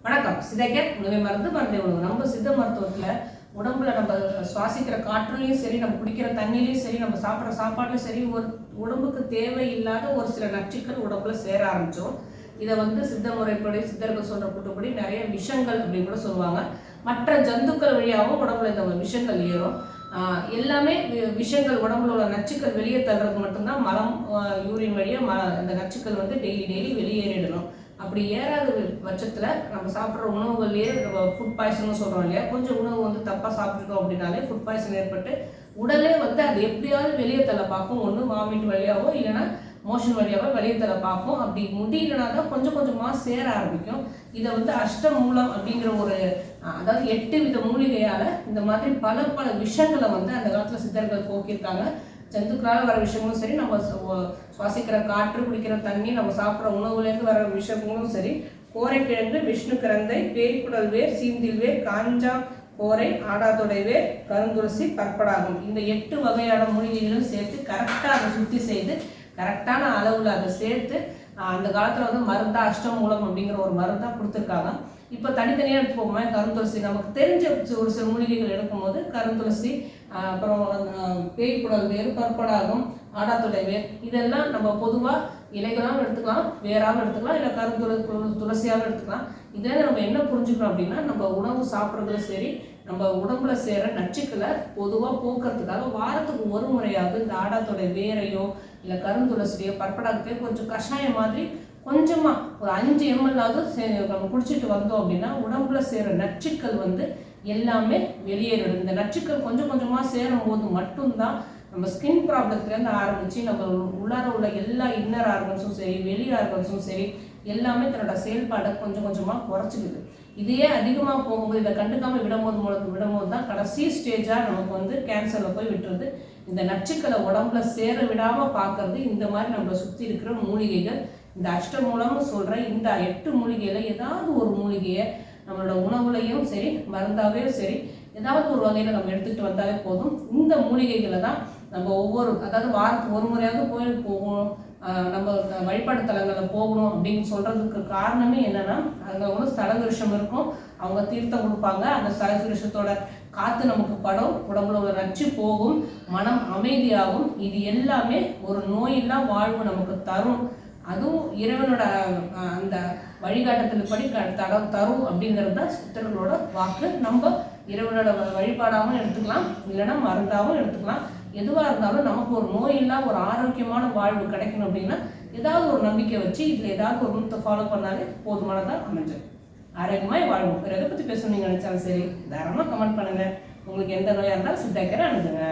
வணக்கம். சிதைக்க உணவை மருந்து மருந்தை உணவு. நம்ம சித்த மருத்துவத்தில் உடம்புல நம்ம சுவாசிக்கிற காற்றுலையும் சரி, நம்ம குடிக்கிற தண்ணிலையும் சரி, நம்ம சாப்பிட்ற சாப்பாடுலையும் சரி, ஒரு உடம்புக்கு தேவையில்லாத ஒரு சில நச்சுக்கள் உடம்புல சேர ஆரம்பிச்சோம். இதை சித்த முறைப்படி சித்தர்கள் சொல்ற கூட்டப்படி நிறைய விஷங்கள் அப்படின்னு கூட சொல்லுவாங்க. மற்ற ஜந்துக்கள் வழியாகவும் உடம்புல இந்த விஷங்கள் ஏறும். எல்லாமே விஷங்கள் உடம்புல உள்ள நச்சுக்கள் வெளியே தள்ளுறது மட்டும்தான். மலம் யூரின் வழியாக இந்த நச்சுக்கள் டெய்லி வெளியேறிடணும். அப்படி ஏறாத பட்சத்தில் நம்ம சாப்பிட்ற உணவுகள்லேயே நம்ம ஃபுட் பாய்சன் சொல்கிறோம் இல்லையா, கொஞ்சம் உணவு தப்பாக சாப்பிட்டுட்டோம் அப்படின்னாலே ஃபுட் பாய்சன் ஏற்பட்டு உடலே அது எப்படியாவது வெளியே தள்ள பார்க்கும். ஒன்று வாமிட் வழியாவோ இல்லைன்னா மோஷன் வழியாவோ வெளியே தள்ள பார்க்கும். அப்படி முடியலனா தான் கொஞ்சம் கொஞ்சமாக சேர ஆரம்பிக்கும். இதை அஷ்டமூலம் அப்படிங்கிற அதாவது 8 வித மூலிகையால் இந்த மாதிரி பல விஷயங்களை அந்த காலத்தில் சித்தர்கள் போக்கியிருக்காங்க. ஜந்துக்களால் வர விஷயங்களும் சரி, நம்ம சுவாசிக்கிற காற்று, குடிக்கிற தண்ணி, நம்ம சாப்பிட்ற உணவுலேருந்து வர விஷயங்களும் சரி, கோரைக்கிழங்கு, விஷ்ணு கரந்தை, பேய்க்குடல் வேர், சீந்தில் வேர், காஞ்சா கோரை, ஆடாதொடை வேர், கருந்துளசி, பற்படாகும் இந்த 8 வகையான மூலிகைகளும் சேர்த்து கரெக்டாக அதை சுத்தி செய்து கரெக்டான அளவில் அதை சேர்த்து அந்த காலத்தில் மருந்தா அஷ்டமூலம் அப்படிங்கிற ஒரு மருந்தாக கொடுத்துருக்காங்க. இப்போ தனித்தனியாக எடுத்துப்போமே, கருந்துளசி நமக்கு தெரிஞ்ச ஒரு சில மூலிகைகள் எடுக்கும்போது கருந்துளசி, அப்புறம் பேய்க்குடல் வேர், பற்படாகும், ஆடாத்தொடை வேர், இதெல்லாம் நம்ம பொதுவாக இலைகளாகவும் எடுத்துக்கலாம், வேறாகவும் எடுத்துக்கலாம், இல்லை துளசியாகவும் எடுத்துக்கலாம். இதில் நம்ம என்ன புரிஞ்சுக்கணும் அப்படின்னா, நம்ம உணவு சாப்பிட்றதுல சரி, நம்ம உடம்புல சேர நச்சுக்களை பொதுவாக போக்குறதுக்காக வாரத்துக்கு ஒரு முறையாவது இந்த ஆடாத்தொடை வேரையோ இல்லை கருந்துளசியோ பற்படாகத்தையோ கொஞ்சம் கஷாயம் மாதிரி கொஞ்சமாக ஒரு 5 ml நம்ம குடிச்சிட்டு வந்தோம் அப்படின்னா உடம்புல சேர நச்சுக்கள் எல்லாமே வெளியேறிடும். இந்த நச்சுக்கள் கொஞ்சம் கொஞ்சமாக சேரும் போது மட்டும்தான் நம்ம ஸ்கின் ப்ராப்ளத்துலேருந்து ஆரம்பித்து நம்ம உள்ளார உள்ள எல்லா இன்னர் ஆர்கன்ஸும் சரி, வெளி ஆர்கன்ஸும் சரி, எல்லாமே தன்னோட செயல்பாடை கொஞ்சம் கொஞ்சமாக குறைச்சிக்குது. இதையே அதிகமாக போகும்போது இதை கண்டுக்காமல் விடும்போது தான் கடைசி ஸ்டேஜாக நமக்கு கேன்சரில் போய் விட்டுறது. இந்த நச்சுக்களை உடம்புல சேர விடாமல் பார்க்கறது இந்த மாதிரி நம்மளை சுற்றி இருக்கிற மூலிகைகள். இந்த அஷ்டமூலம்னு சொல்கிற இந்த 8 மூலிகையில் ஏதாவது ஒரு மூலிகையை நம்மளோட உணவுலையும் சரி, மருந்தாவே சரி, ஏதாவது ஒரு வகையில் நம்ம எடுத்துகிட்டு வந்தாலே போதும். இந்த மூலிகைகளை தான் நம்ம அதாவது வாரத்துக்கு ஒரு முறையாவது கோயிலுக்கு போகணும், நம்ம வழிபாடு தலங்களில் போகணும் அப்படின்னு சொல்கிறதுக்கு காரணமே என்னென்னா, அங்கே ஸ்தல விருஷம் இருக்கும், அவங்க தீர்த்தம் கொடுப்பாங்க. அந்த ஸ்தல விருஷத்தோட காற்று நமக்கு படும், உடம்புல உள்ள நச்சு போகும், மனம் அமைதியாகும். இது எல்லாமே ஒரு நோயில்லா வாழ்வு நமக்கு தரும். அதுவும் இறைவனோட அந்த வழிகாட்டத்தின்படி தரும் அப்படிங்கிறது தான் சித்தர்களோட வாக்கு. நம்ம இறைவனோட வழிபாடாகவும் எடுத்துக்கலாம், இல்லைன்னா மருந்தாகவும் எடுத்துக்கலாம். எதுவாக இருந்தாலும் நமக்கு ஒரு நோயில்லா ஒரு ஆரோக்கியமான வாழ்வு கிடைக்கணும் அப்படின்னா ஏதாவது ஒரு நம்பிக்கை வச்சு இதில் ஏதாவது ஒரு நூத்தை ஃபாலோ பண்ணாலே போதுமானதாக அமைஞ்சு ஆரோக்கியமாய் வாழ்வோம். வேறு எதை பற்றி பேசணும்னு நீங்கள் நினச்சாலும் சரி, தாராளமாக கமெண்ட் பண்ணுங்கள். உங்களுக்கு எந்த நோயாக இருந்தாலும் சித்தாக்கிற அனுப்புங்க.